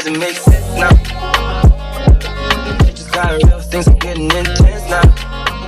doesn't make sense now. It just got real, things are getting intense now.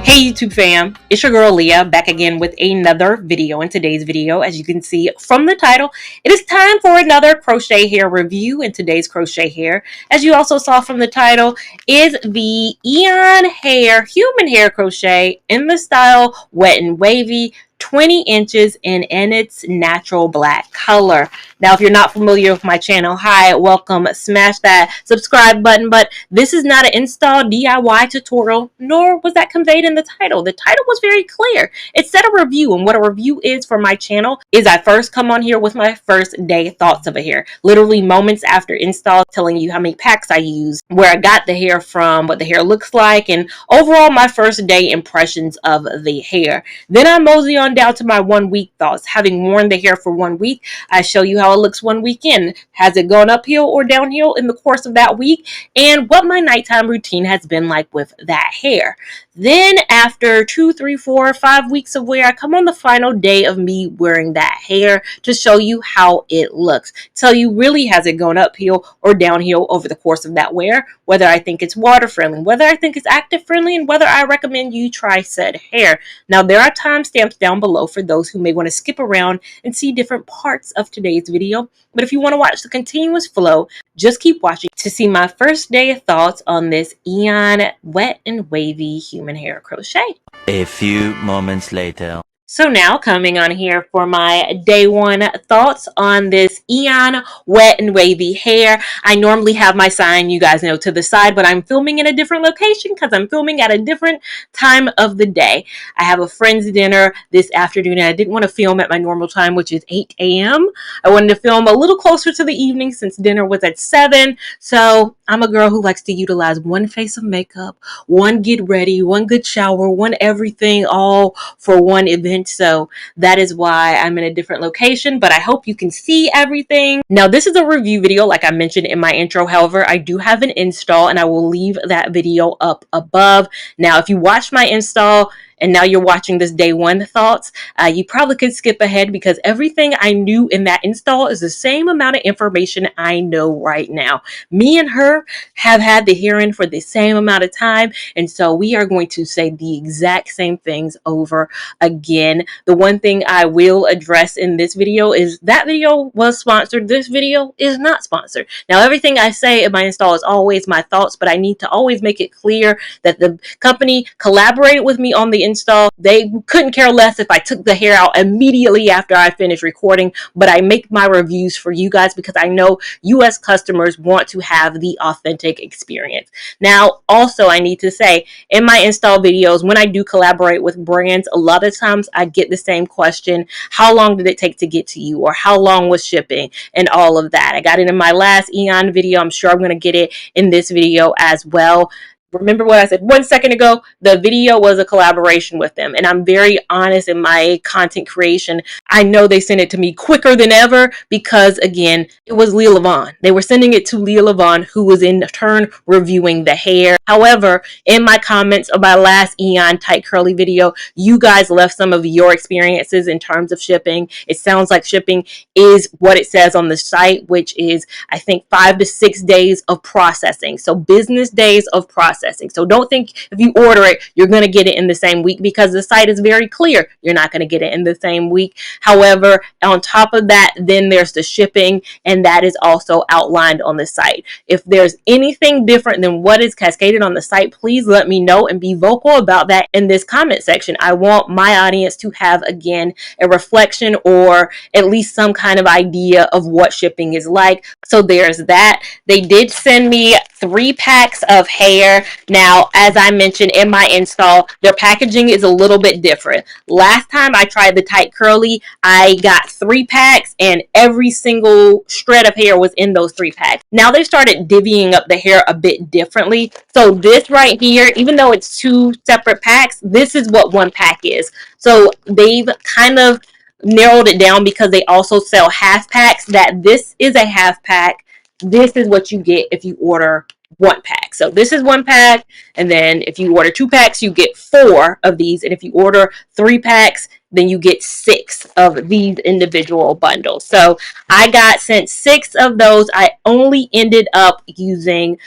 Hey YouTube fam, it's your girl Leah back again with another video. In today's video, as you can see from the title, it is time for another crochet hair review. In today's crochet hair, as you also saw from the title, is the EayonHair human hair crochet in the style wet and wavy, 20 inches and in its natural black color. Now, if you're not familiar with my channel, hi, welcome, smash that subscribe button. But this is not an install DIY tutorial, nor was that conveyed in the title. The title was very clear. It said a review, and what a review is for my channel is I first come on here with my first day thoughts of a hair, literally moments after install, telling you how many packs I use, where I got the hair from, what the hair looks like, and overall my first day impressions of the hair. Then I mosey on down to my 1 week thoughts. Having worn the hair for 1 week, I show you how it looks 1 week in. Has it gone uphill or downhill in the course of that week? And what my nighttime routine has been like with that hair. Then after 2, 3, 4, 5 weeks of wear, I come on the final day of me wearing that hair to show you how it looks. Tell you really has it gone uphill or downhill over the course of that wear, whether I think it's water friendly, whether I think it's active friendly, and whether I recommend you try said hair. Now there are timestamps down below for those who may want to skip around and see different parts of today's video. But if you want to watch the continuous flow, just keep watching to see my first day thoughts on this Eayon wet and wavy human hair crochet. A few moments later. So now coming on here for my day one thoughts on this Eayon wet and wavy hair. I normally have my sign, you guys know, to the side, but I'm filming in a different location because I'm filming at a different time of the day. I have a friend's dinner this afternoon and I didn't want to film at my normal time, which is 8 a.m. I wanted to film a little closer to the evening since dinner was at 7. So I'm a girl who likes to utilize one face of makeup, one get ready, one good shower, one everything, all for one event. So that is why I'm in a different location, but I hope you can see everything. Now, this is a review video, like I mentioned in my intro. However, I do have an install and I will leave that video up above. Now, if you watch my install and now you're watching this day one thoughts, you probably could skip ahead because everything I knew in that install is the same amount of information I know right now. Me and her have had the hair in for the same amount of time, and so we are going to say the exact same things over again. The one thing I will address in this video is that video was sponsored. This video is not sponsored. Now, everything I say in my install is always my thoughts, but I need to always make it clear that the company collaborated with me on the install. They couldn't care less if I took the hair out immediately after I finished recording, but I make my reviews for you guys because I know US customers want to have the authentic experience. Now, also I need to say in my install videos, when I do collaborate with brands, a lot of times I get the same question: how long did it take to get to you? Or how long was shipping? And all of that. I got it in my last Eayon video. I'm sure I'm going to get it in this video as well. Remember what I said 1 second ago? The video was a collaboration with them, and I'm very honest in my content creation. I know they sent it to me quicker than ever because, again, it was Lia Lavon. They were sending it to Lia Lavon, who was in turn reviewing the hair. However, in my comments of my last Eayon tight curly video, you guys left some of your experiences in terms of shipping. It sounds like shipping is what it says on the site, which is, I think, 5 to 6 days of processing. So business days of processing. So don't think if you order it, you're going to get it in the same week, because the site is very clear. You're not going to get it in the same week. However, on top of that, then there's the shipping, and that is also outlined on the site. If there's anything different than what is cascaded on the site, please let me know and be vocal about that in this comment section. I want my audience to have, again, a reflection or at least some kind of idea of what shipping is like. So there's that. They did send me 3 packs of hair. Now, as I mentioned in my install, their packaging is a little bit different. Last time I tried the tight curly, I got 3 packs and every single shred of hair was in those 3 packs. Now they've started divvying up the hair a bit differently. So this right here, even though it's 2 separate packs, this is what 1 pack is. So they've kind of narrowed it down because they also sell half packs, that this is a half pack. This is what you get if you order 1 pack. So this is 1 pack, and then if you order 2 packs, you get 4 of these, and if you order 3 packs, then you get 6 of these individual bundles. So I got sent 6 of those. I only ended up using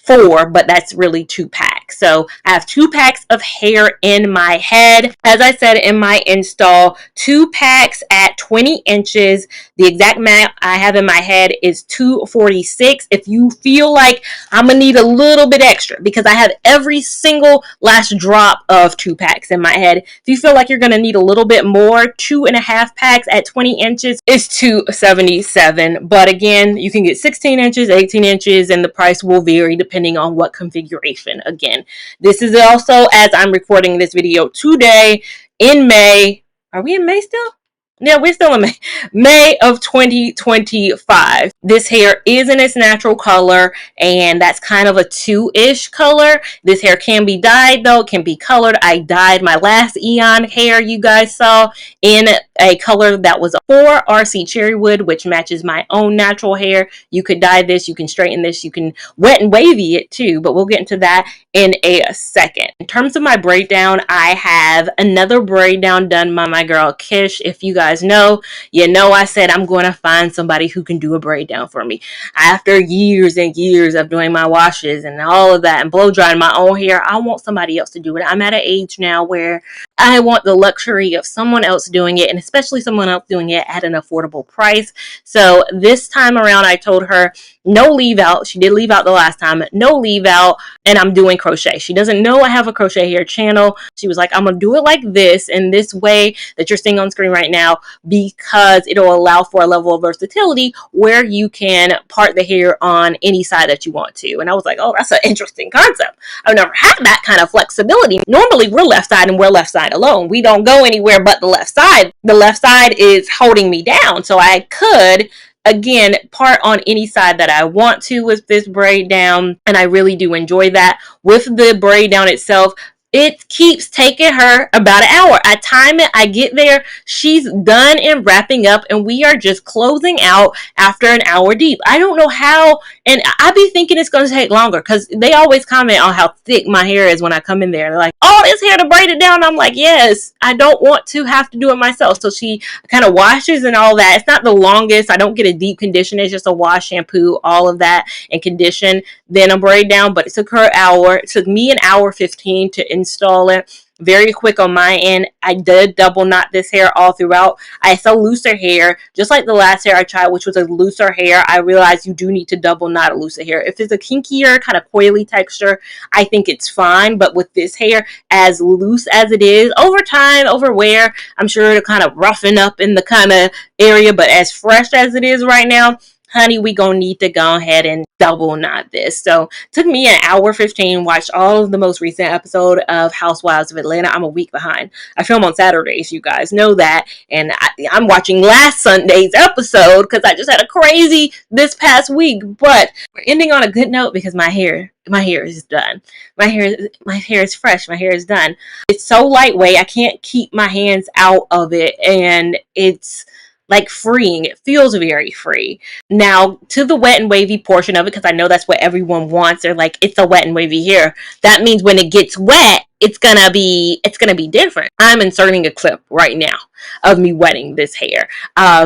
4, but that's really 2 packs. So I have 2 packs of hair in my head. As I said in my install, 2 packs at 20 inches. The exact amount I have in my head is 246. If you feel like I'm gonna need a little bit extra, because I have every single last drop of 2 packs in my head. If you feel like you're gonna need a little bit more, 2.5 packs at 20 inches is $277. But again, you can get 16 inches, 18 inches, and the price will vary depending on what configuration. Again, this is also, as I'm recording this video today, in May. Are we in May still? Yeah, we're still in May. May of 2025. This hair is in its natural color, and that's kind of a 2-ish color. This hair can be dyed, though. It can be colored. I dyed my last EayonHair you guys saw in a color that was 4 RC Cherrywood, which matches my own natural hair. You could dye this. You can straighten this. You can wet and wavy it, too, but we'll get into that in a second. In terms of my braid down, I have another braid down done by my girl Kish. If you guys know, you know I said I'm going to find somebody who can do a braid down for me. After years and years of doing my washes and all of that and blow drying my own hair, I want somebody else to do it. I'm at an age now where I want the luxury of someone else doing it, and especially someone else doing it at an affordable price. So this time around, I told her no leave out. She did leave out the last time. No leave out, and I'm doing crochet. She doesn't know I have a crochet hair channel. She was like, I'm going to do it like this, in this way that you're seeing on screen right now, because it'll allow for a level of versatility where you can part the hair on any side that you want to. And I was like, oh, that's an interesting concept. I've never had that kind of flexibility. Normally, we're left side and we're left side alone. We don't go anywhere but the left side. The left side is holding me down. So I could, again, part on any side that I want to with this braid down. And I really do enjoy that. With the braid down itself, it keeps taking her about an hour. I time it, I get there, she's done and wrapping up, and we are just closing out after an hour deep. I don't know how, and I be thinking it's going to take longer, because they always comment on how thick my hair is when I come in there. They're like, oh, it's hair to braid it down. I'm like, yes, I don't want to have to do it myself. So she kind of washes and all that. It's not the longest. I don't get a deep condition. It's just a wash, shampoo, all of that, and condition, then a braid down. But it took her an hour. It took me an hour 15 to install it. Very quick on my end. I did double knot this hair all throughout. I sell looser hair, just like the last hair I tried, which was a looser hair. I realized you do need to double knot a looser hair. If it's a kinkier, kind of coily texture, I think it's fine. But with this hair, as loose as it is, over time, over wear, I'm sure it'll kind of roughen up in the kind of area. But as fresh as it is right now, honey, we gonna need to go ahead and double knot this. So it took me an hour 15, watched all of the most recent episode of Housewives of Atlanta. I'm a week behind. I film on Saturdays, you guys know that. And I'm watching last Sunday's episode because I just had a crazy this past week. But we're ending on a good note because my hair is done. My hair is fresh. My hair is done. It's so lightweight. I can't keep my hands out of it. And it's like freeing. It feels very free. Now, to the wet and wavy portion of it, because I know that's what everyone wants. They're like, it's a wet and wavy hair. That means when it gets wet, it's gonna be different. I'm inserting a clip right now of me wetting this hair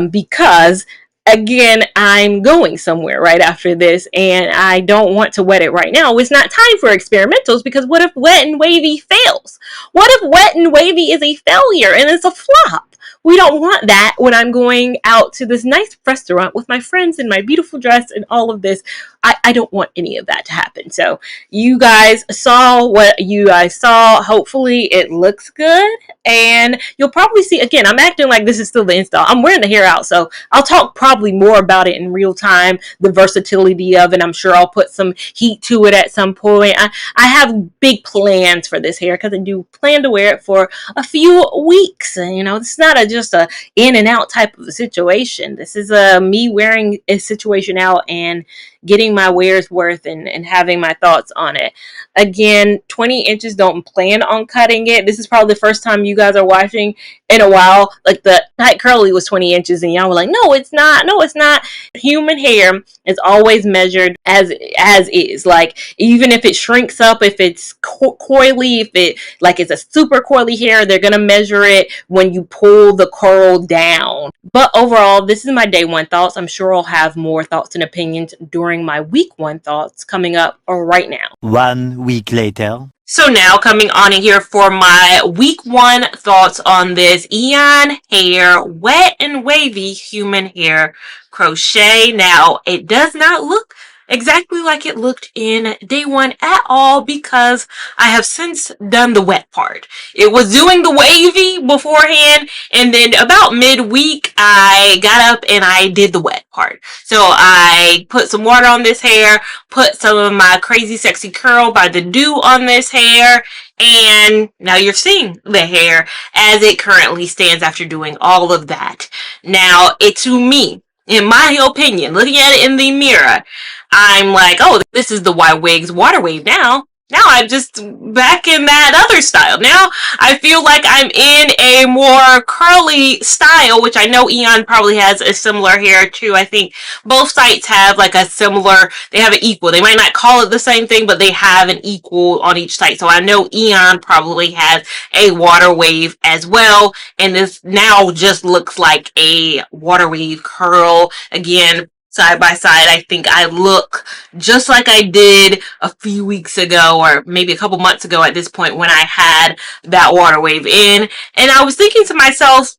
because, again, I'm going somewhere right after this, and I don't want to wet it right now. It's not time for experimentals, because what if wet and wavy fails? What if wet and wavy is a failure and it's a flop? We don't want that when I'm going out to this nice restaurant with my friends in my beautiful dress and all of this. I don't want any of that to happen. So you guys saw what you guys saw. Hopefully it looks good. And you'll probably see, again, I'm acting like this is still the install. I'm wearing the hair out, so I'll talk probably more about it in real time, the versatility of it. I'm sure I'll put some heat to it at some point. I have big plans for this hair because I do plan to wear it for a few weeks. And, you know, this is not just a in and out type of a situation. This is me wearing a situation out and getting my wear's worth and having my thoughts on it. Again, 20 inches, don't plan on cutting it. This is probably the first time you guys are watching in a while. Like the tight curly was 20 inches, and y'all were like, no, it's not. No, it's not. Human hair is always measured as is. Like even if it shrinks up, if it's coily, if it like it's a super coily hair, they're gonna measure it when you pull the curl down. But overall, this is my day one thoughts. I'm sure I'll have more thoughts and opinions during my week one thoughts coming up right now. 1 week later. So now coming on in here for my week one thoughts on this EayonHair Wet and Wavy Human Hair Crochet. Now, it does not look exactly like it looked in day one at all because I have since done the wet part. It was doing the wavy beforehand, and then about midweek I got up and I did the wet part. So I put some water on this hair, put some of my Crazy Sexy Curl by the Dew on this hair, and now you're seeing the hair as it currently stands after doing all of that. Now, to me, in my opinion, looking at it in the mirror, I'm like, oh, this is the Y-Wigs water wave now. Now I'm just back in that other style. Now I feel like I'm in a more curly style, which I know Eayon probably has a similar hair too. I think both sites have like a similar, they have an equal. They might not call it the same thing, but they have an equal on each site. So I know Eayon probably has a water wave as well. And this now just looks like a water wave curl. Again, side by side, I think I look just like I did a few weeks ago, or maybe a couple months ago at this point when I had that water wave in. And I was thinking to myself,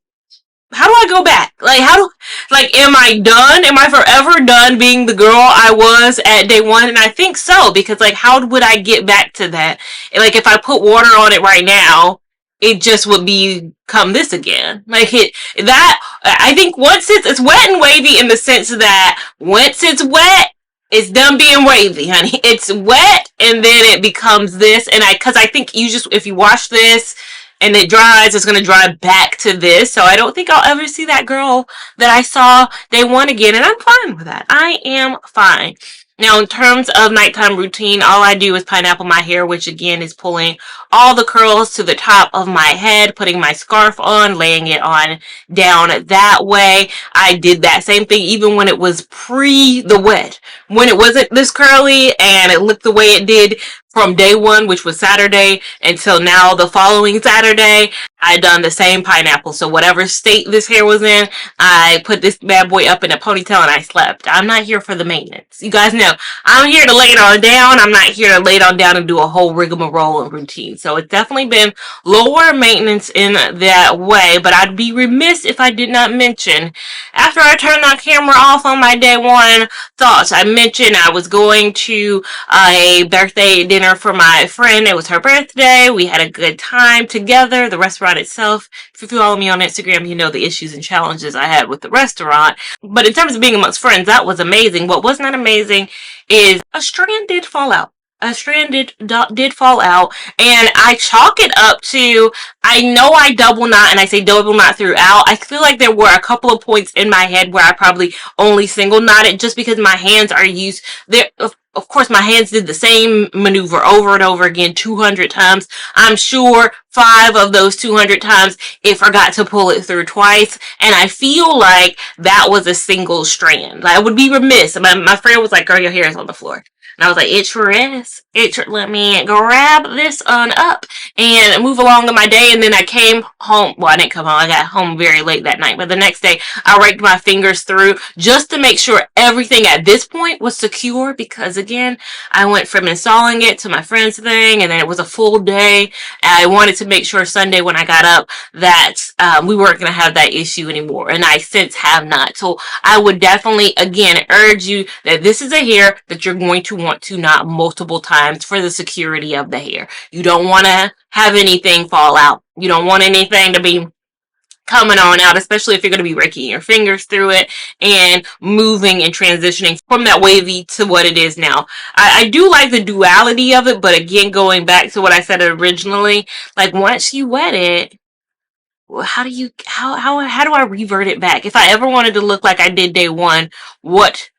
how do I go back? Like, am I done? Am I forever done being the girl I was at day one? And I think so, because like, how would I get back to that? Like, if I put water on it right now, it just would become this again. I think once it's wet and wavy in the sense that once it's wet, it's done being wavy, honey. It's wet and then it becomes this. And cause I think if you wash this and it dries, it's going to dry back to this. So I don't think I'll ever see that girl that I saw day one again. And I'm fine with that. I am fine. Now, in terms of nighttime routine, all I do is pineapple my hair, which again is pulling all the curls to the top of my head, putting my scarf on, laying it on down that way. I did that same thing even when it was pre the wet. When it wasn't this curly and it looked the way it did from day one, which was Saturday, until now the following Saturday, I done the same pineapple. So whatever state this hair was in, I put this bad boy up in a ponytail and I slept. I'm not here for the maintenance. You guys know, I'm here to lay it on down. I'm not here to lay it on down and do a whole rigmarole and routine. So it's definitely been lower maintenance in that way, but I'd be remiss if I did not mention, after I turned that camera off on my day one thoughts, I mentioned I was going to a birthday dinner for my friend. It was her birthday. We had a good time together. The restaurant itself, if you follow me on Instagram, you know the issues and challenges I had with the restaurant. But in terms of being amongst friends, that was amazing. What was not amazing is a strand did fall out. A strand did fall out, and I chalk it up to, I know I double knot, and I say double knot throughout. I feel like there were a couple of points in my head where I probably only single knotted just because my hands are used there. Of course, my hands did the same maneuver over and over again 200 times. I'm sure 5 of those 200 times it forgot to pull it through twice. And I feel like that was a single strand. I would be remiss. My friend was like, girl, your hair is on the floor. And I was like, it sure is. Let me grab this on up and move along in my day. And then I came home. Well, I didn't come home. I got home very late that night. But the next day, I raked my fingers through just to make sure everything at this point was secure. Because, again, I went from installing it to my friend's thing. And then it was a full day. I wanted to make sure Sunday when I got up that we weren't going to have that issue anymore. And I since have not. So I would definitely, again, urge you that this is a hair that you're going to want to knot multiple times for the security of the hair. You don't want to have anything fall out. You don't want anything to be coming on out, especially if you're going to be raking your fingers through it and moving and transitioning from that wavy to what it is now. I do like the duality of it, but again, going back to what I said originally, like once you wet it, how do I revert it back? If I ever wanted to look like I did day one, what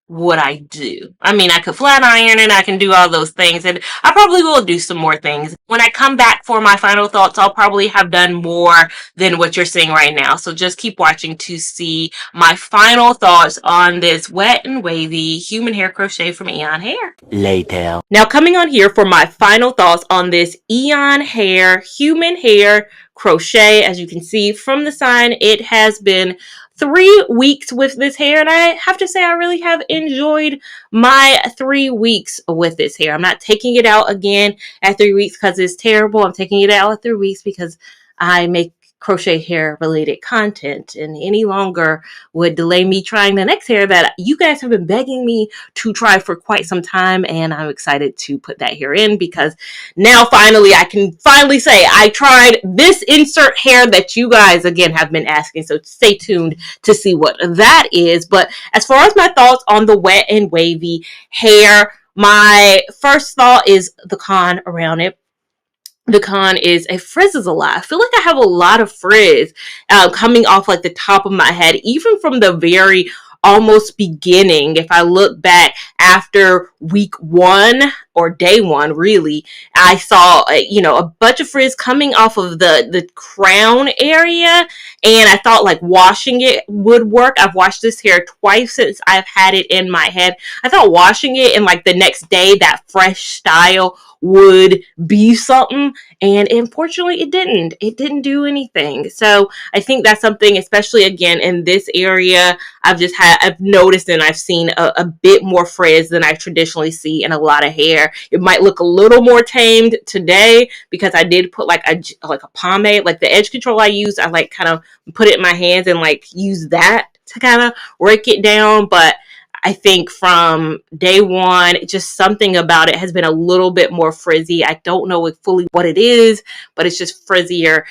would I do? I mean, I could flat iron it, I can do all those things, and I probably will do some more things. When I come back for my final thoughts, I'll probably have done more than what you're seeing right now. So just keep watching to see my final thoughts on this wet and wavy human hair crochet from EayonHair. Later. Now coming on here for my final thoughts on this EayonHair human hair crochet. As you can see from the sign, it has been 3 weeks with this hair, and I have to say I really have enjoyed my 3 weeks with this hair. I'm not taking it out again at 3 weeks because it's terrible. I'm taking it out at 3 weeks because I make crochet hair related content, and any longer would delay me trying the next hair that you guys have been begging me to try for quite some time, and I'm excited to put that hair in because now finally I can finally say I tried this insert hair that you guys again have been asking, so stay tuned to see what that is. But as far as my thoughts on the wet and wavy hair, my first thought is the con around it. The con is it frizzes a lot. I feel like I have a lot of frizz coming off like the top of my head, even from the very almost beginning. If I look back after week 1 or day 1, really, I saw a bunch of frizz coming off of the crown area, and I thought like washing it would work. I've washed this hair twice since I've had it in my head. I thought washing it and like the next day that fresh style would be something, and unfortunately it didn't do anything. So I think that's something, especially again in this area, I've noticed and I've seen a bit more frizz than I traditionally see in a lot of hair. It might look a little more tamed today because I did put like a pomade, like the edge control I use, I like kind of put it in my hands and like use that to kind of rake it down. But I think from day 1, just something about it has been a little bit more frizzy. I don't know fully what it is, but it's just frizzier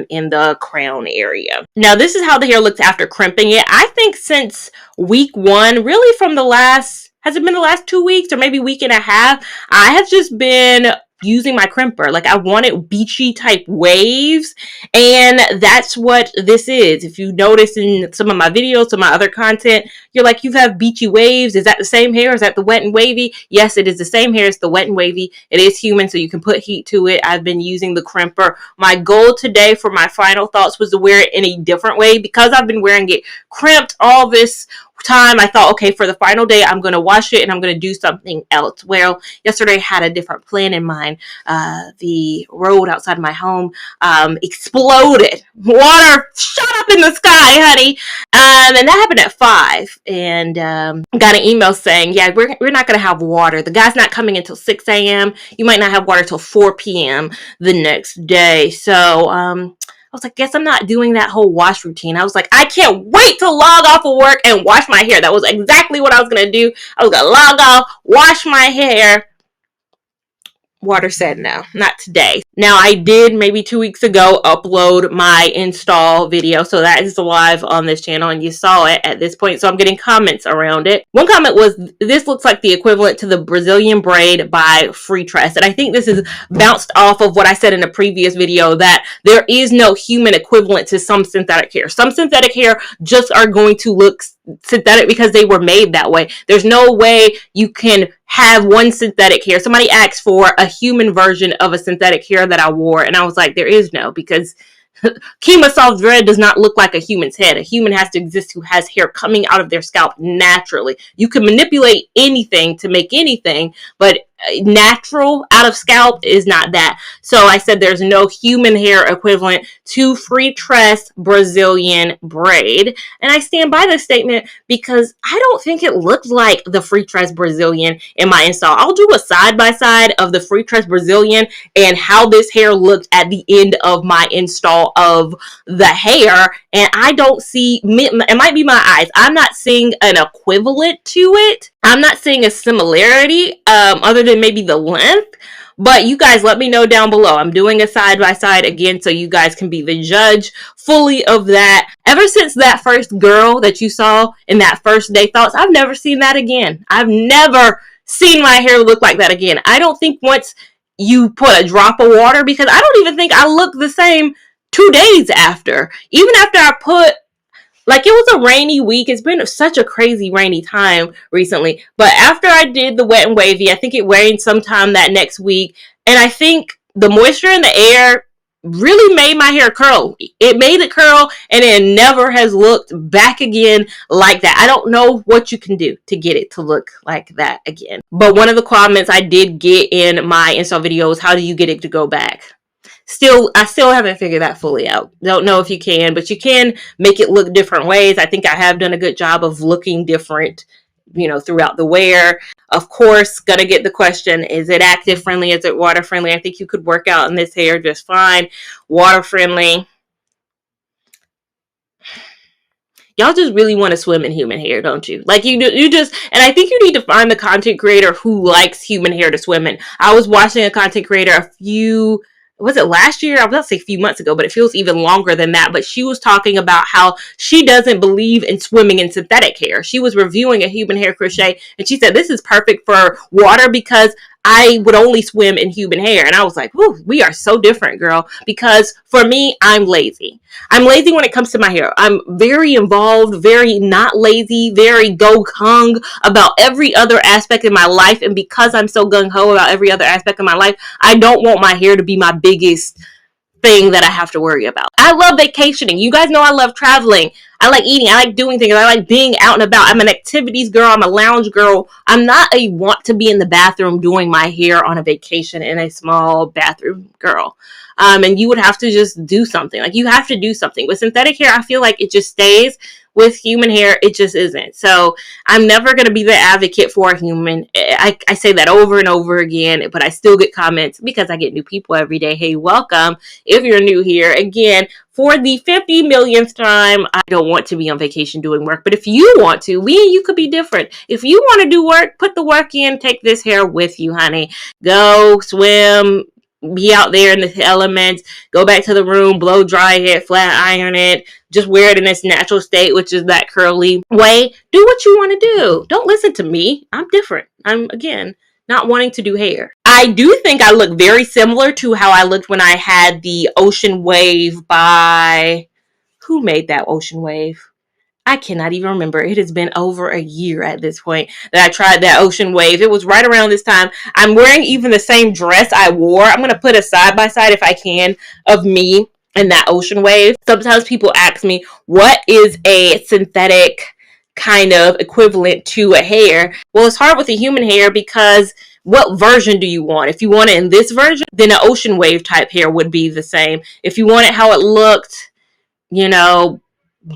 in the crown area. Now, this is how the hair looks after crimping it. I think since week 1, really from has it been the last 2 weeks or maybe week and a half, I have just been using my crimper. Like I wanted beachy type waves, and that's what this is. If you notice in some of my videos, some of my other content, you're like, you have beachy waves. Is that the same hair? Is that the wet and wavy? Yes, it is the same hair. It's the wet and wavy. It is human, so you can put heat to it. I've been using the crimper. My goal today for my final thoughts was to wear it in a different way because I've been wearing it crimped all this time. I thought, okay, for the final day, I'm going to wash it and I'm going to do something else. Well, yesterday I had a different plan in mind. The road outside my home exploded. Water shot up in the sky, honey. And that happened at 5. And got an email saying, yeah, we're not going to have water. The guy's not coming until 6 a.m. You might not have water till 4 p.m. the next day. So, I was like, guess I'm not doing that whole wash routine. I was like, I can't wait to log off of work and wash my hair. That was exactly what I was going to do. I was going to log off, wash my hair. Water said no, not today. Now, I did maybe 2 weeks ago upload my install video, so that is live on this channel, and you saw it at this point, so I'm getting comments around it. One comment was, this looks like the equivalent to the Brazilian braid by Free Tress, and I think this is bounced off of what I said in a previous video, that there is no human equivalent to some synthetic hair. Some synthetic hair just are going to look synthetic because they were made that way. There's no way you can have one synthetic hair. Somebody asked for a human version of a synthetic hair that I wore, and I was like, there is no, because Kima Soft Dread does not look like a human's head. A human has to exist who has hair coming out of their scalp naturally. You can manipulate anything to make anything, but natural out of scalp is not that. So I said there's no human hair equivalent to Free Tress Brazilian braid, and I stand by this statement because I don't think it looks like the Free Tress Brazilian in my install. I'll do a side-by-side of the Free Tress Brazilian and how this hair looked at the end of my install of the hair, and I don't see, it might be my eyes, I'm not seeing an equivalent to it. I'm not seeing a similarity other than maybe the length, but you guys let me know down below. I'm doing a side-by-side again so you guys can be the judge fully of that. Ever since that first girl that you saw in that first day thoughts, I've never seen that again. I've never seen my hair look like that again. I don't think once you put a drop of water, because I don't even think I look the same 2 days after. Even after I put Like, it was a rainy week. It's been such a crazy rainy time recently. But after I did the Wet and Wavy, I think it rained sometime that next week. And I think the moisture in the air really made my hair curl. It made it curl, and it never has looked back again like that. I don't know what you can do to get it to look like that again. But one of the comments I did get in my install videos, how do you get it to go back? I still haven't figured that fully out. Don't know if you can, but you can make it look different ways. I think I have done a good job of looking different, throughout the wear. Of course, gonna get the question, is it active friendly? Is it water friendly? I think you could work out in this hair just fine. Water friendly. Y'all just really want to swim in human hair, don't you? Like, you just, and I think you need to find the content creator who likes human hair to swim in. I was watching a content creator was it last year? I was about to say a few months ago, but it feels even longer than that. But she was talking about how she doesn't believe in swimming in synthetic hair. She was reviewing a human hair crochet, and she said, this is perfect for water because I would only swim in human hair. And I was like, whew, we are so different, girl. Because for me, I'm lazy. I'm lazy when it comes to my hair. I'm very involved, very not lazy, very go-hung about every other aspect in my life. And because I'm so gung-ho about every other aspect of my life, I don't want my hair to be my biggest thing that I have to worry about. I love vacationing. You guys know I love traveling. I like eating. I like doing things. I like being out and about. I'm an activities girl. I'm a lounge girl. I'm not a want to be in the bathroom doing my hair on a vacation in a small bathroom girl. And you would have to just do something. Like, you have to do something. With synthetic hair, I feel like it just stays. With human hair, it just isn't. So I'm never going to be the advocate for a human. I say that over and over again, but I still get comments because I get new people every day. Hey, welcome. If you're new here, again, for the 50 millionth time, I don't want to be on vacation doing work. But if you want to, we and you could be different. If you want to do work, put the work in. Take this hair with you, honey. Go swim. Be out there in the elements, go back to the room, blow dry it, flat iron it, just wear it in its natural state, which is that curly way. Do what you want to do. Don't listen to me. I'm different. I'm, again, not wanting to do hair. I do think I look very similar to how I looked when I had the Ocean Wave by... Who made that Ocean Wave? I cannot even remember. It has been over a year at this point that I tried that Ocean Wave. It was right around this time. I'm wearing even the same dress I wore. I'm going to put a side by side, if I can, of me and that Ocean Wave. Sometimes people ask me, what is a synthetic kind of equivalent to a hair? Well, it's hard with a human hair because what version do you want? If you want it in this version, then an Ocean Wave type hair would be the same. If you want it how it looked,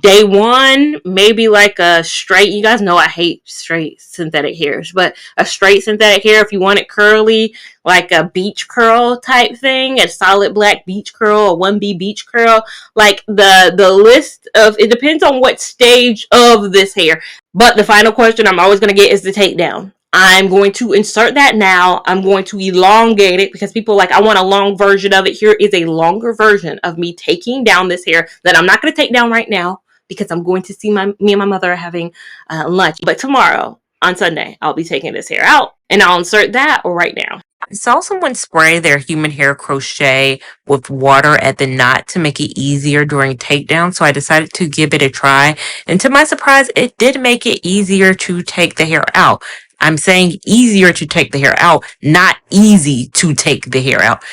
day one, maybe like a straight, you guys know I hate straight synthetic hairs, but a straight synthetic hair, if you want it curly, like a beach curl type thing, a solid black beach curl, a 1B beach curl, like the list of, it depends on what stage of this hair. But the final question I'm always going to get is the takedown. I'm going to insert that now. I'm going to elongate it because people are like, I want a long version of it. Here is a longer version of me taking down this hair that I'm not going to take down right now because I'm going to see me and my mother are having lunch. But tomorrow, on Sunday, I'll be taking this hair out and I'll insert that right now. I saw someone spray their human hair crochet with water at the knot to make it easier during takedown, so I decided to give it a try. And to my surprise, it did make it easier to take the hair out. I'm saying easier to take the hair out, not easy to take the hair out.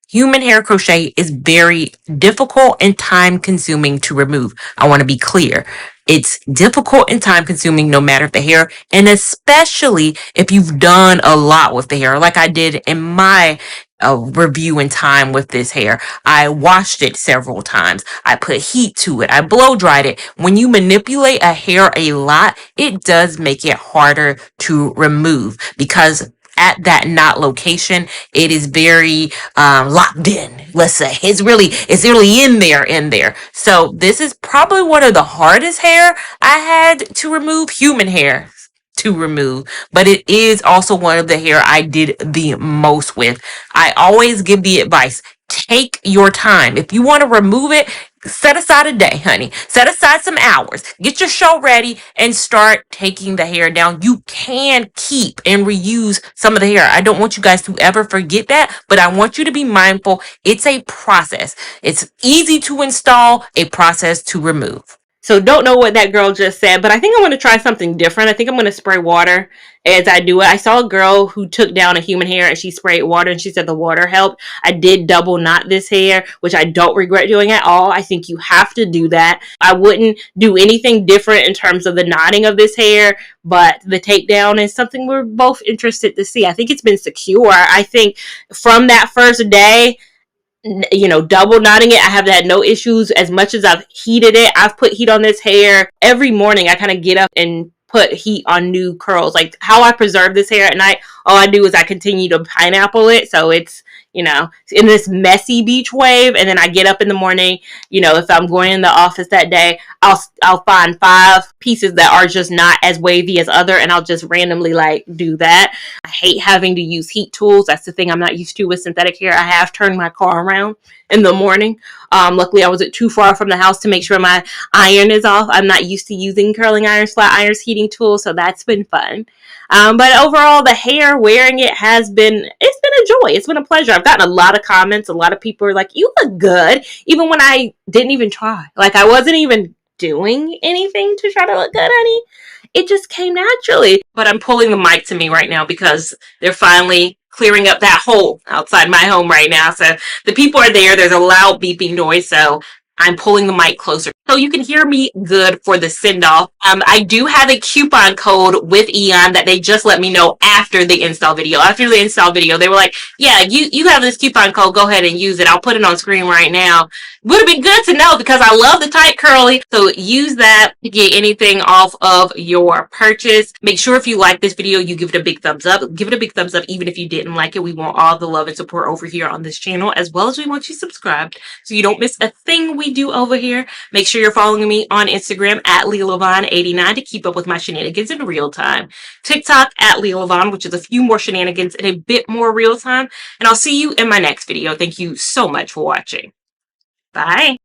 Human hair crochet is very difficult and time consuming to remove. I want to be clear. It's difficult and time consuming no matter the hair, and especially if you've done a lot with the hair, like I did in my review and time with this hair. I washed it several times. I put heat to it. I blow dried it. When you manipulate a hair a lot, it does make it harder to remove because at that knot location, it is very locked in. Let's say it's really in there. So this is probably one of the hardest hair I had to remove, human hair to remove, but it is also one of the hair I did the most with. I always give the advice, take your time. If you want to remove it, set aside a day, honey. Set aside some hours. Get your show ready and start taking the hair down. You can keep and reuse some of the hair. I don't want you guys to ever forget that, but I want you to be mindful. It's a process. It's easy to install, a process to remove. So don't know what that girl just said, but I think I'm going to try something different. I think I'm going to spray water as I do it. I saw a girl who took down a human hair and she sprayed water and she said the water helped. I did double knot this hair, which I don't regret doing at all. I think you have to do that. I wouldn't do anything different in terms of the knotting of this hair, but the takedown is something we're both interested to see. I think it's been secure. I think from that first day, you know, double knotting it, I have had no issues. As much as I've heated it, I've put heat on this hair every morning. I kind of get up and put heat on new curls. Like how I preserve this hair at night, all I do is I continue to pineapple it, so it's, you know, in this messy beach wave, and then I get up in the morning, you know, if I'm going in the office that day, I'll find 5 pieces that are just not as wavy as other, and I'll just randomly like do that. I hate having to use heat tools. That's the thing I'm not used to with synthetic hair. I have turned my car around in the morning. Luckily I wasn't too far from the house to make sure my iron is off. I'm not used to using curling irons, flat irons, heating tools, so that's been fun. But overall, the hair, wearing it it's been a joy. It's been a pleasure. I've gotten a lot of comments. A lot of people are like, you look good, even when I didn't even try. Like I wasn't even doing anything to try to look good, honey. It just came naturally. But I'm pulling the mic to me right now because they're finally clearing up that hole outside my home right now. So the people are there. There's a loud beeping noise. So I'm pulling the mic closer so you can hear me good for the send-off. I do have a coupon code with Eayon that they just let me know after the install video. After the install video, they were like, yeah, you have this coupon code. Go ahead and use it. I'll put it on screen right now. Would have been good to know because I love the tight curly. So use that to get anything off of your purchase. Make sure if you like this video, you give it a big thumbs up. Give it a big thumbs up even if you didn't like it. We want all the love and support over here on this channel, as well as we want you subscribed so you don't miss a thing we do over here. Make sure you're following me on Instagram at Lia Lavon 89 to keep up with my shenanigans in real time. TikTok at Lia Lavon, which is a few more shenanigans and a bit more real time. And I'll see you in my next video. Thank you so much for watching. Bye.